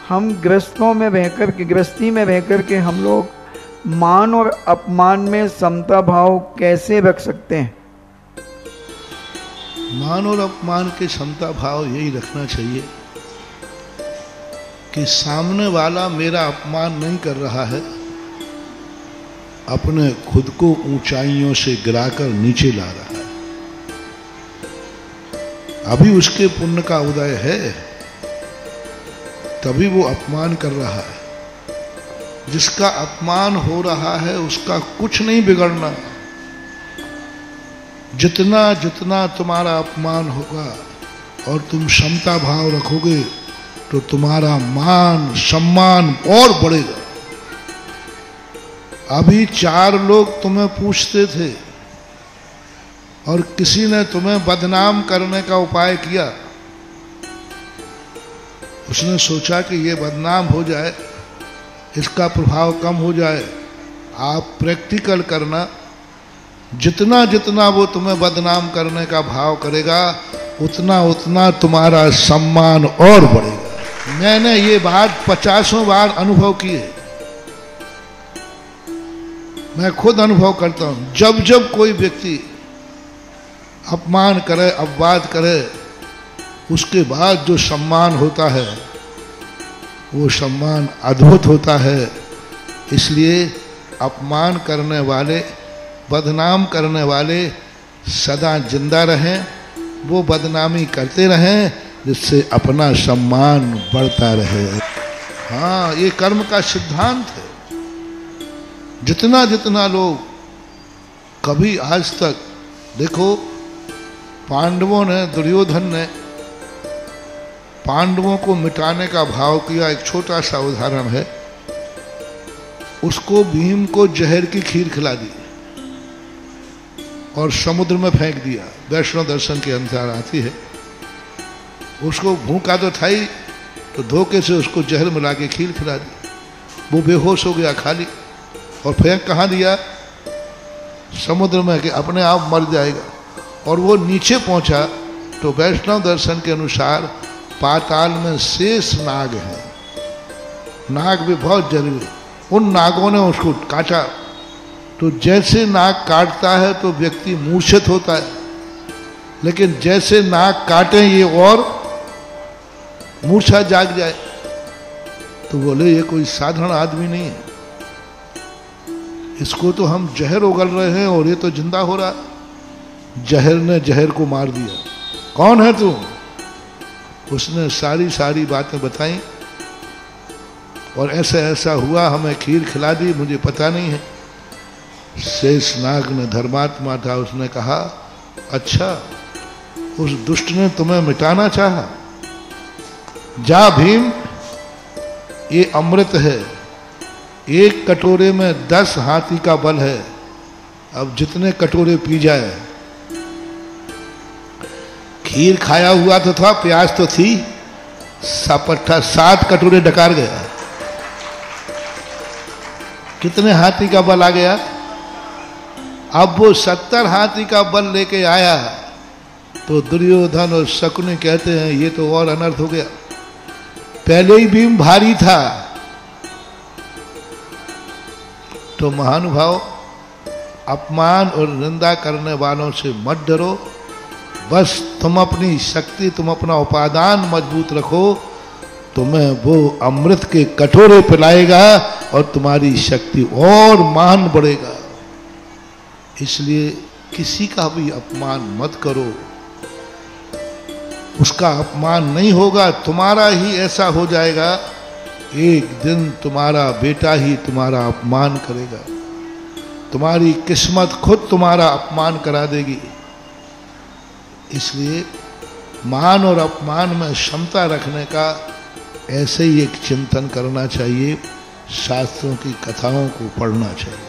हम गृहस्थों में रहकर के, गृहस्थी में रहकर के हम लोग मान और अपमान में समता भाव कैसे रख सकते हैं? मान और अपमान के समता भाव यही रखना चाहिए कि सामने वाला मेरा अपमान नहीं कर रहा है, अपने खुद को ऊंचाइयों से गिराकर नीचे ला रहा है। अभी उसके पुण्य का उदय है, तभी वो अपमान कर रहा है। जिसका अपमान हो रहा है उसका कुछ नहीं बिगड़ना। जितना जितना तुम्हारा अपमान होगा और तुम समता भाव रखोगे तो तुम्हारा मान सम्मान और बढ़ेगा। अभी 4 लोग तुम्हें पूछते थे और किसी ने तुम्हें बदनाम करने का उपाय किया। उसने सोचा कि ये बदनाम हो जाए, इसका प्रभाव कम हो जाए। आप प्रैक्टिकल करना, जितना जितना वो तुम्हें बदनाम करने का भाव करेगा उतना उतना तुम्हारा सम्मान और बढ़ेगा। मैंने ये बात 50 बार अनुभव की है। मैं खुद अनुभव करता हूं। जब जब कोई व्यक्ति अपमान करे, अपवाद करे, उसके बाद जो सम्मान होता है वो सम्मान अद्भुत होता है। इसलिए अपमान करने वाले, बदनाम करने वाले सदा जिंदा रहें, वो बदनामी करते रहें जिससे अपना सम्मान बढ़ता रहे। हाँ, ये कर्म का सिद्धांत है। जितना जितना लोग, कभी आज तक देखो, पांडवों ने, दुर्योधन ने पांडवों को मिटाने का भाव किया। एक छोटा सा उदाहरण है, उसको भीम को जहर की खीर खिला दी और समुद्र में फेंक दिया। वैष्णव दर्शन के अनुसार आती है। उसको भूखा तो था ही, तो धोखे से उसको जहर मिला के खीर खिला दी। वो बेहोश हो गया खाली, और फेंक कहाँ दिया? समुद्र में, कि अपने आप मर जाएगा। और वो नीचे पहुंचा तो वैष्णव दर्शन के अनुसार पाताल में शेष नाग है। नाग भी बहुत जरूरी। उन नागों ने उसको काटा, तो जैसे नाग काटता है तो व्यक्ति मूर्छित होता है, लेकिन जैसे नाग काटे ये और मूर्छा जाग जाए। तो बोले ये कोई साधारण आदमी नहीं है, इसको तो हम जहर उगल रहे हैं और ये तो जिंदा हो रहा। जहर ने जहर को मार दिया। कौन है तू? उसने सारी सारी बातें बताई और ऐसा ऐसा हुआ, हमें खीर खिला दी, मुझे पता नहीं है। शेषनाग ने, धर्मात्मा था, उसने कहा, अच्छा, उस दुष्ट ने तुम्हें मिटाना चाहा। जा भीम, ये अमृत है, एक कटोरे में 10 हाथी का बल है। अब जितने कटोरे पी जाए। खीर खाया हुआ तो था, प्याज तो थी, सपट्टा 7 कटोरे डकार गया। कितने हाथी का बल आ गया? अब वो 70 हाथी का बल लेके आया तो दुर्योधन और शकुनी कहते हैं ये तो और अनर्थ हो गया। पहले ही भीम भारी था। तो महानुभाव, अपमान और निंदा करने वालों से मत डरो। बस तुम अपनी शक्ति, तुम अपना उपादान मजबूत रखो, तुम्हें वो अमृत के कटोरे पिलाएगा और तुम्हारी शक्ति और महान बढ़ेगा। इसलिए किसी का भी अपमान मत करो। उसका अपमान नहीं होगा, तुम्हारा ही ऐसा हो जाएगा, एक दिन तुम्हारा बेटा ही तुम्हारा अपमान करेगा। तुम्हारी किस्मत खुद तुम्हारा अपमान करा देगी। इसलिए मान और अपमान में क्षमता रखने का ऐसे ही एक चिंतन करना चाहिए। शास्त्रों की कथाओं को पढ़ना चाहिए।